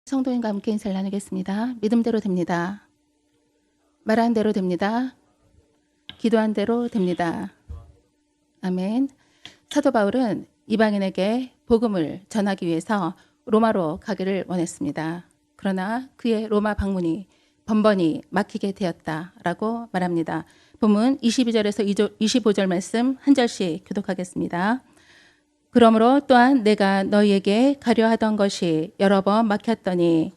성도님과 함께 인사를 나누겠습니다. 믿음대로 됩니다. 말한 대로 됩니다. 기도한 대로 됩니다. 아멘. 사도 바울은 이방인에게 복음을 전하기 위해서 로마로 가기를 원했습니다. 그러나 그의 로마 방문이 번번이 막히게 되었다라고 말합니다. 본문 22절에서 25절 말씀 한 절씩 교독하겠습니다. 그러므로 또한 내가 너희에게 가려 하던 것이 여러 번 막혔더니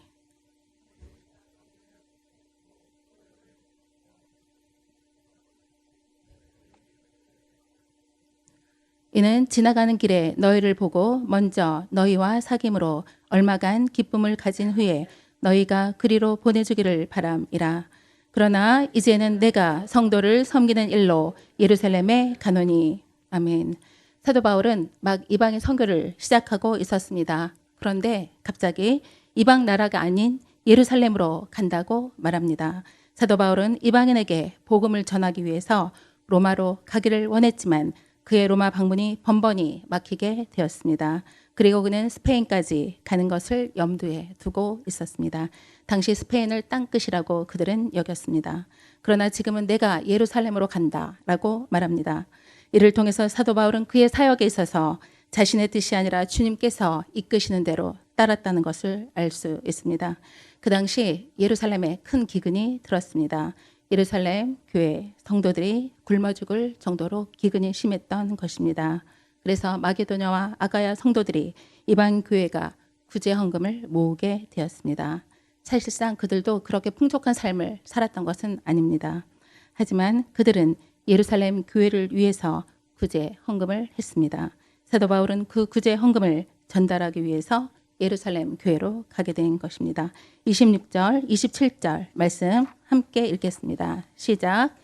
이는 지나가는 길에 너희를 보고 먼저 너희와 사귐으로 얼마간 기쁨을 가진 후에 너희가 그리로 보내주기를 바람이라. 그러나 이제는 내가 성도를 섬기는 일로 예루살렘에 가노니. 아멘. 사도 바울은 막 이방의 선교를 시작하고 있었습니다. 그런데 갑자기 이방 나라가 아닌 예루살렘으로 간다고 말합니다. 사도 바울은 이방인에게 복음을 전하기 위해서 로마로 가기를 원했지만 그의 로마 방문이 번번이 막히게 되었습니다. 그리고 그는 스페인까지 가는 것을 염두에 두고 있었습니다. 당시 스페인을 땅끝이라고 그들은 여겼습니다. 그러나 지금은 내가 예루살렘으로 간다라고 말합니다. 이를 통해서 사도 바울은 그의 사역에 있어서 자신의 뜻이 아니라 주님께서 이끄시는 대로 따랐다는 것을 알 수 있습니다. 그 당시 예루살렘에 큰 기근이 들었습니다. 예루살렘 교회 성도들이 굶어 죽을 정도로 기근이 심했던 것입니다. 그래서 마게도냐와 아가야 성도들이 이방 교회가 구제 헌금을 모으게 되었습니다. 사실상 그들도 그렇게 풍족한 삶을 살았던 것은 아닙니다. 하지만 그들은 예루살렘 교회를 위해서 구제 헌금을 했습니다. 사도 바울은 그 구제 헌금을 전달하기 위해서 예루살렘 교회로 가게 된 것입니다. 26절, 27절 말씀 함께 읽겠습니다. 시작.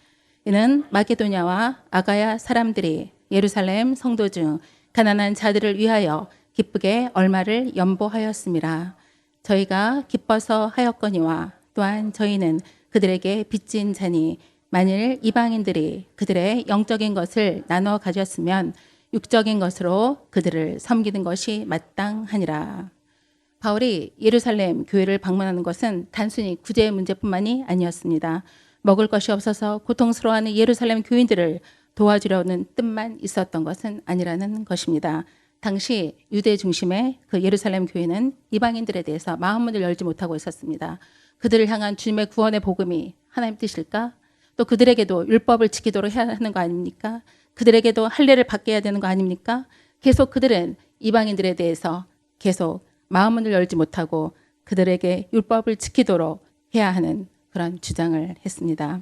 이는 마게도냐와 아가야 사람들이 예루살렘 성도 중 가난한 자들을 위하여 기쁘게 얼마를 연보하였음이라. 저희가 기뻐서 하였거니와 또한 저희는 그들에게 빚진 자니 만일 이방인들이 그들의 영적인 것을 나눠 가졌으면 육적인 것으로 그들을 섬기는 것이 마땅하니라. 바울이 예루살렘 교회를 방문하는 것은 단순히 구제의 문제뿐만이 아니었습니다. 먹을 것이 없어서 고통스러워하는 예루살렘 교인들을 도와주려는 뜻만 있었던 것은 아니라는 것입니다. 당시 유대 중심의 그 예루살렘 교회는 이방인들에 대해서 마음문을 열지 못하고 있었습니다. 그들을 향한 주님의 구원의 복음이 하나님 뜻일까? 또 그들에게도 율법을 지키도록 해야 하는 거 아닙니까? 그들에게도 할례를 받게 해야 되는 거 아닙니까? 계속 그들은 이방인들에 대해서 계속 마음문을 열지 못하고 그들에게 율법을 지키도록 해야 하는 그런 주장을 했습니다.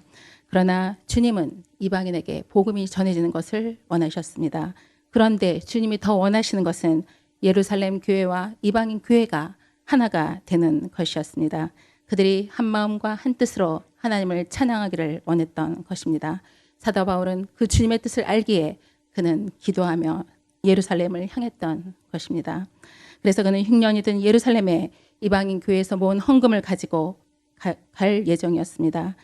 그러나 주님은 이방인에게 복음이 전해지는 것을 원하셨습니다. 그런데 주님이 더 원하시는 것은 예루살렘 교회와 이방인 교회가 하나가 되는 것이었습니다. 그들이 한 마음과 한 뜻으로 하나님을 찬양하기를 원했던 것입니다. 사도 바울은 그 주님의 뜻을 알기에 그는 기도하며 예루살렘을 향했던 것입니다. 그래서 그는 흉년이든 예루살렘에 이방인 교회에서 모은 헌금을 가지고 갈 예정이었습니다.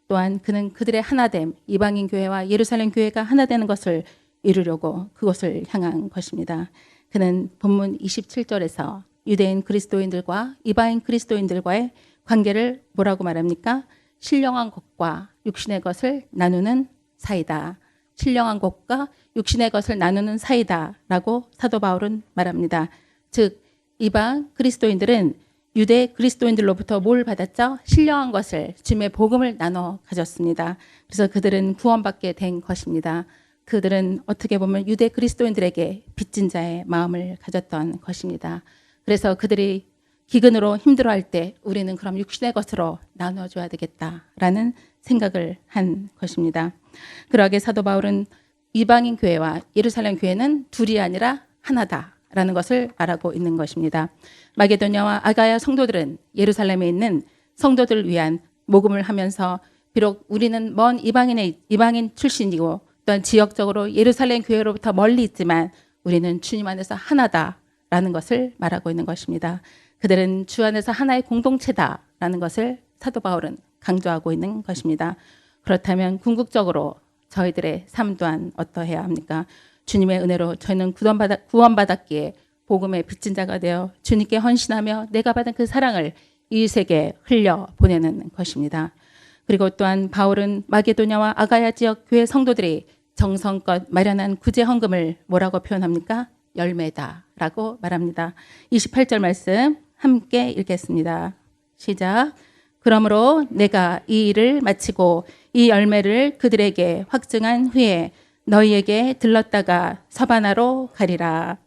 또한 그는 그들의 하나됨, 이방인 교회와 예루살렘 교회가 하나 되는 것을 이루려고 그곳을 향한 것입니다. 그는 본문 27절에서 유대인 그리스도인들과 이방인 그리스도인들과의 관계를 뭐라고 말합니까? 신령한 것과 육신의 것을 나누는 사이다. 신령한 것과 육신의 것을 나누는 사이다라고 사도 바울은 말합니다. 즉 이방 그리스도인들은 유대 그리스도인들로부터 뭘 받았죠? 신령한 것을, 주님의 복음을 나눠 가졌습니다. 그래서 그들은 구원받게 된 것입니다. 그들은 어떻게 보면 유대 그리스도인들에게 빚진 자의 마음을 가졌던 것입니다. 그래서 그들이 기근으로 힘들어할 때 우리는 그럼 육신의 것으로 나눠줘야 되겠다라는 생각을 한 것입니다. 그러하게 사도 바울은 이방인 교회와 예루살렘 교회는 둘이 아니라 하나다라는 것을 말하고 있는 것입니다. 마게도냐와 아가야 성도들은 예루살렘에 있는 성도들을 위한 모금을 하면서 비록 우리는 먼 이방인 출신이고 또한 지역적으로 예루살렘 교회로부터 멀리 있지만 우리는 주님 안에서 하나다라는 것을 말하고 있는 것입니다. 그들은 주 안에서 하나의 공동체다라는 것을 사도 바울은 강조하고 있는 것입니다. 그렇다면 궁극적으로 저희들의 삶 또한 어떠해야 합니까? 주님의 은혜로 저희는 구원받았기에 복음의 빚진 자가 되어 주님께 헌신하며 내가 받은 그 사랑을 이웃에게 흘려 보내는 것입니다. 그리고 또한 바울은 마게도냐와 아가야 지역 교회 성도들이 정성껏 마련한 구제 헌금을 뭐라고 표현합니까? 열매다라고 말합니다. 28절 말씀 함께 읽겠습니다. 시작. 그러므로 내가 이 일을 마치고 이 열매를 그들에게 확증한 후에 너희에게 들렀다가 서바나로 가리라.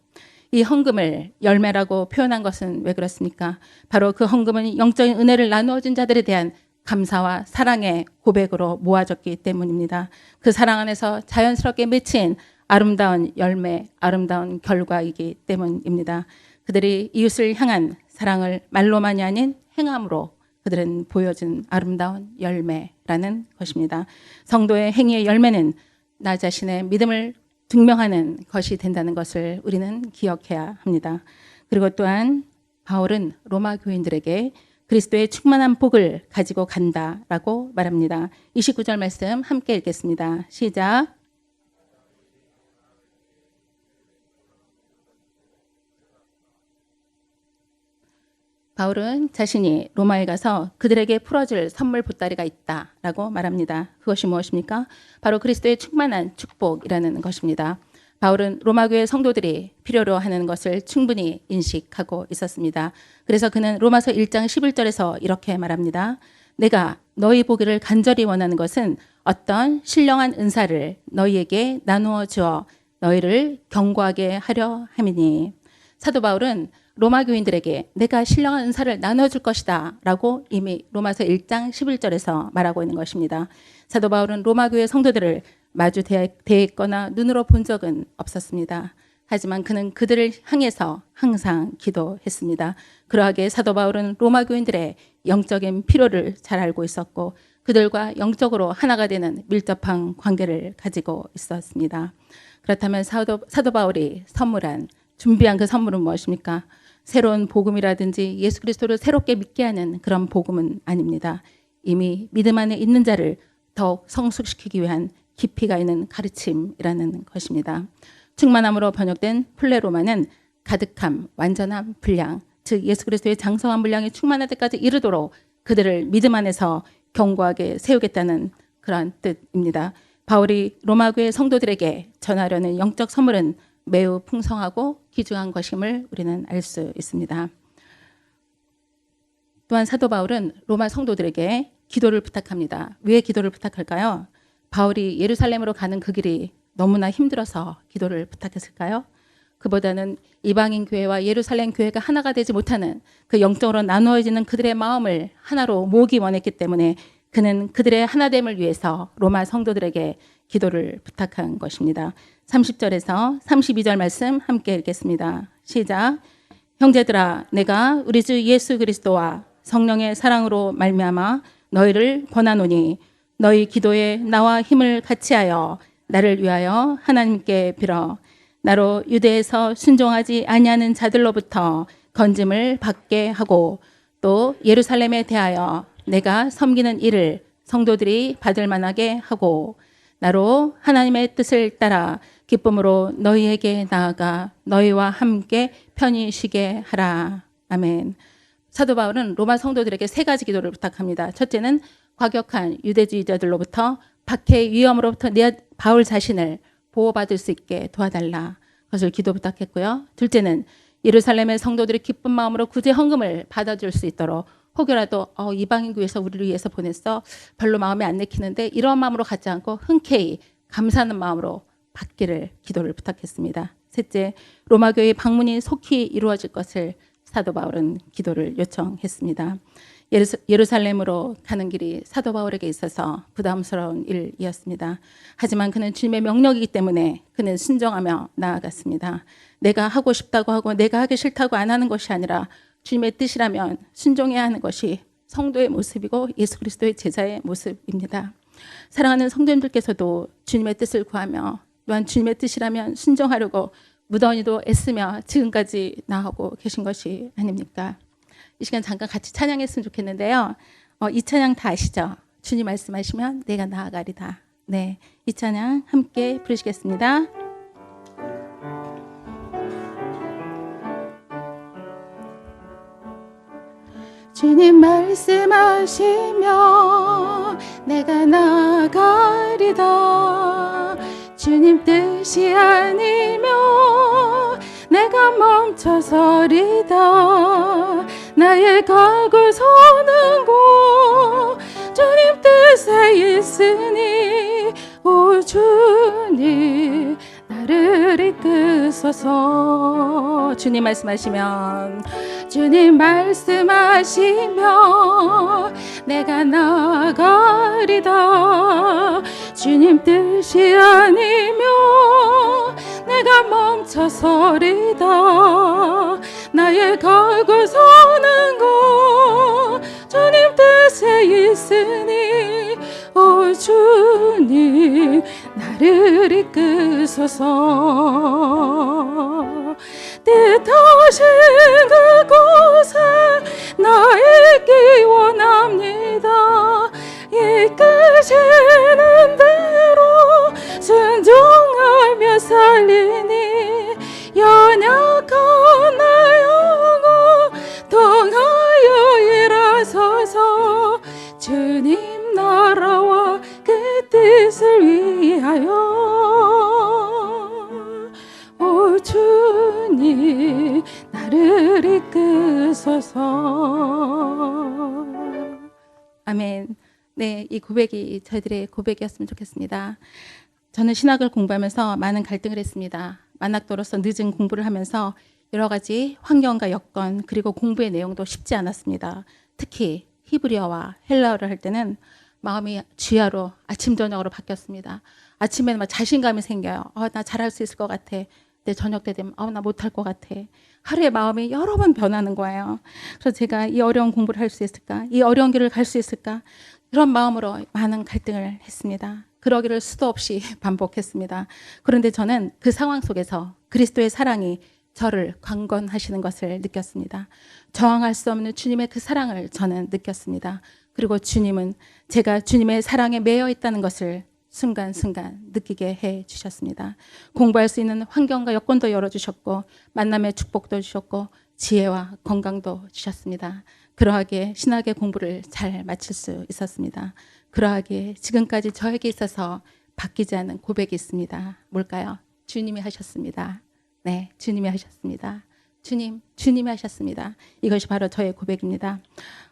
이 헌금을 열매라고 표현한 것은 왜 그렇습니까? 바로 그 헌금은 영적인 은혜를 나누어 준 자들에 대한 감사와 사랑의 고백으로 모아졌기 때문입니다. 그 사랑 안에서 자연스럽게 맺힌 아름다운 열매, 아름다운 결과이기 때문입니다. 그들이 이웃을 향한 사랑을 말로만이 아닌 행함으로 그들은 보여준 아름다운 열매라는 것입니다. 성도의 행위의 열매는 나 자신의 믿음을 증명하는 것이 된다는 것을 우리는 기억해야 합니다. 그리고 또한 바울은 로마 교인들에게 그리스도의 충만한 복을 가지고 간다라고 말합니다. 29절 말씀 함께 읽겠습니다. 시작. 바울은 자신이 로마에 가서 그들에게 풀어줄 선물 보따리가 있다라고 말합니다. 그것이 무엇입니까? 바로 그리스도의 충만한 축복이라는 것입니다. 바울은 로마 교회 성도들이 필요로 하는 것을 충분히 인식하고 있었습니다. 그래서 그는 로마서 1장 11절에서 이렇게 말합니다. 내가 너희 보기를 간절히 원하는 것은 어떤 신령한 은사를 너희에게 나누어 주어 너희를 견고하게 하려 함이니. 사도 바울은 로마 교인들에게 내가 신령한 은사를 나눠줄 것이다 라고 이미 로마서 1장 11절에서 말하고 있는 것입니다. 사도 바울은 로마 교회 성도들을 마주 대했거나 눈으로 본 적은 없었습니다. 하지만 그는 그들을 향해서 항상 기도했습니다. 그러하게 사도 바울은 로마 교인들의 영적인 필요를 잘 알고 있었고 그들과 영적으로 하나가 되는 밀접한 관계를 가지고 있었습니다. 그렇다면 사도 바울이 준비한 그 선물은 무엇입니까? 새로운 복음이라든지 예수 그리스도를 새롭게 믿게 하는 그런 복음은 아닙니다. 이미 믿음 안에 있는 자를 더욱 성숙시키기 위한 깊이가 있는 가르침이라는 것입니다. 충만함으로 번역된 플레로마는 가득함, 완전한 분량, 즉 예수 그리스도의 장성한 분량이 충만할 때까지 이르도록 그들을 믿음 안에서 견고하게 세우겠다는 그런 뜻입니다. 바울이 로마 교회 성도들에게 전하려는 영적 선물은 매우 풍성하고 귀중한 것임을 우리는 알 수 있습니다. 또한 사도 바울은 로마 성도들에게 기도를 부탁합니다. 왜 기도를 부탁할까요? 바울이 예루살렘으로 가는 그 길이 너무나 힘들어서 기도를 부탁했을까요? 그보다는 이방인 교회와 예루살렘 교회가 하나가 되지 못하는 그 영적으로 나누어지는 그들의 마음을 하나로 모으기 원했기 때문에 그는 그들의 하나됨을 위해서 로마 성도들에게 기도를 부탁한 것입니다. 30절에서 32절 말씀 함께 읽겠습니다. 시작. 형제들아, 내가 우리 주 예수 그리스도와 성령의 사랑으로 말미암아 너희를 권하노니 너희 기도에 나와 힘을 같이하여 나를 위하여 하나님께 빌어 나로 유대에서 순종하지 아니하는 자들로부터 건짐을 받게 하고 또 예루살렘에 대하여 내가 섬기는 일을 성도들이 받을 만하게 하고 나로 하나님의 뜻을 따라 기쁨으로 너희에게 나아가 너희와 함께 편히 쉬게 하라. 아멘. 사도 바울은 로마 성도들에게 세 가지 기도를 부탁합니다. 첫째는 과격한 유대주의자들로부터 박해의 위험으로부터 바울 자신을 보호받을 수 있게 도와달라. 그것을 기도 부탁했고요. 둘째는 예루살렘의 성도들이 기쁜 마음으로 구제 헌금을 받아줄 수 있도록 혹여라도 이방인 교회에서 우리를 위해서 보냈어. 별로 마음에 안 내키는데 이런 마음으로 갖지 않고 흔쾌히 감사하는 마음으로 받기를 기도를 부탁했습니다. 셋째, 로마 교회 방문이 속히 이루어질 것을 사도 바울은 기도를 요청했습니다. 예루살렘으로 가는 길이 사도 바울에게 있어서 부담스러운 일이었습니다. 하지만 그는 주님의 명령이기 때문에 그는 순종하며 나아갔습니다. 내가 하고 싶다고 하고 내가 하기 싫다고 안 하는 것이 아니라 주님의 뜻이라면 순종해야 하는 것이 성도의 모습이고 예수 그리스도의 제자의 모습입니다. 사랑하는 성도님들께서도 주님의 뜻을 구하며 또한 주님의 뜻이라면 순종하려고 무던히도 애쓰며 지금까지 나아오고 계신 것이 아닙니까? 이 시간 잠깐 같이 찬양했으면 좋겠는데요. 이 찬양 다 아시죠? 주님 말씀하시면 내가 나아가리다. 네, 이 찬양 함께 부르시겠습니다. 주님 말씀하시며 내가 나가리다. 주님 뜻이 아니며 내가 멈춰서리다. 나의 가고 서는 곳 주님 뜻에 있으니 오 주님 나를 이끄소서. 주님 말씀하시면 주님 말씀하시며 내가 나가리다. 주님 뜻이 아니며 내가 멈춰서리다. 나의 가고 서는 곳 주님 뜻에 있으니 오 주님 나를 이끄소서. 뜻하신 그곳에 나 있기 원합니다. 이끄시는 대로 순종하며 살리니 연약한 내 영혼 통하여 일하소서. 주님 나라와 그 뜻을 위하여 오 주님 나를 이끄소서. 아멘. 네, 이 고백이 저희들의 고백이었으면 좋겠습니다. 저는 신학을 공부하면서 많은 갈등을 했습니다. 만학도로서 늦은 공부를 하면서 여러 가지 환경과 여건 그리고 공부의 내용도 쉽지 않았습니다. 특히 히브리어와 헬라어를 할 때는 마음이 주야로 아침 저녁으로 바뀌었습니다. 아침에는 막 자신감이 생겨요. 나 잘할 수 있을 것 같아. 근데 저녁 때 되면 나 못할 것 같아. 하루에 마음이 여러 번 변하는 거예요. 그래서 제가 이 어려운 공부를 할 수 있을까? 이 어려운 길을 갈 수 있을까? 이런 마음으로 많은 갈등을 했습니다. 그러기를 수도 없이 반복했습니다. 그런데 저는 그 상황 속에서 그리스도의 사랑이 저를 강권하시는 것을 느꼈습니다. 저항할 수 없는 주님의 그 사랑을 저는 느꼈습니다. 그리고 주님은 제가 주님의 사랑에 매여 있다는 것을 순간순간 느끼게 해 주셨습니다. 공부할 수 있는 환경과 여건도 열어주셨고 만남의 축복도 주셨고 지혜와 건강도 주셨습니다. 그러하기에 신학의 공부를 잘 마칠 수 있었습니다. 그러하기에 지금까지 저에게 있어서 바뀌지 않은 고백이 있습니다. 뭘까요? 주님이 하셨습니다. 네, 주님이 하셨습니다. 주님이 하셨습니다. 이것이 바로 저의 고백입니다.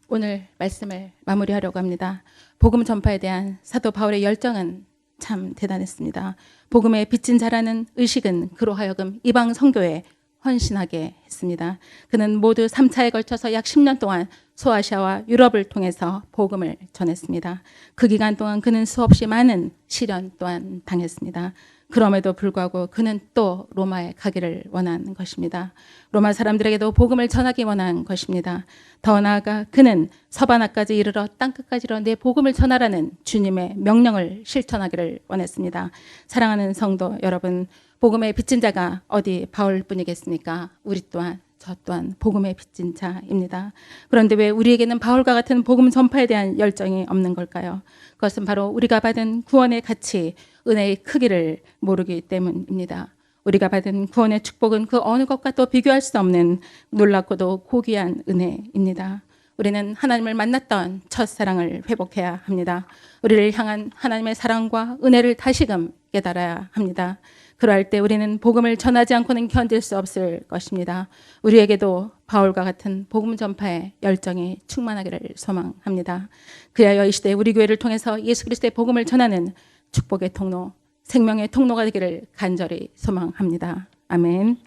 오늘 말씀을 마무리하려고 합니다. 복음 전파에 대한 사도 바울의 열정은 참 대단했습니다. 복음의 빚진 자라는 의식은 그로 하여금 이방 선교에 헌신하게 했습니다. 그는 모두 3차에 걸쳐서 약 10년 동안 소아시아와 유럽을 통해서 복음을 전했습니다. 그 기간 동안 그는 수없이 많은 시련 또한 당했습니다. 그럼에도 불구하고 그는 또 로마에 가기를 원한 것입니다. 로마 사람들에게도 복음을 전하기 원한 것입니다. 더 나아가 그는 서바나까지 이르러 땅끝까지로 내 복음을 전하라는 주님의 명령을 실천하기를 원했습니다. 사랑하는 성도 여러분, 복음의 빚진 자가 어디 바울뿐이겠습니까? 우리 또한 저 또한 복음의 빚진 자입니다. 그런데 왜 우리에게는 바울과 같은 복음 전파에 대한 열정이 없는 걸까요? 그것은 바로 우리가 받은 구원의 가치, 은혜의 크기를 모르기 때문입니다. 우리가 받은 구원의 축복은 그 어느 것과 또 비교할 수 없는 놀랍고도 고귀한 은혜입니다. 우리는 하나님을 만났던 첫사랑을 회복해야 합니다. 우리를 향한 하나님의 사랑과 은혜를 다시금 깨달아야 합니다. 그러할 때 우리는 복음을 전하지 않고는 견딜 수 없을 것입니다. 우리에게도 바울과 같은 복음 전파의 열정이 충만하기를 소망합니다. 그리하여 이 시대에 우리 교회를 통해서 예수 그리스도의 복음을 전하는 축복의 통로, 생명의 통로가 되기를 간절히 소망합니다. 아멘.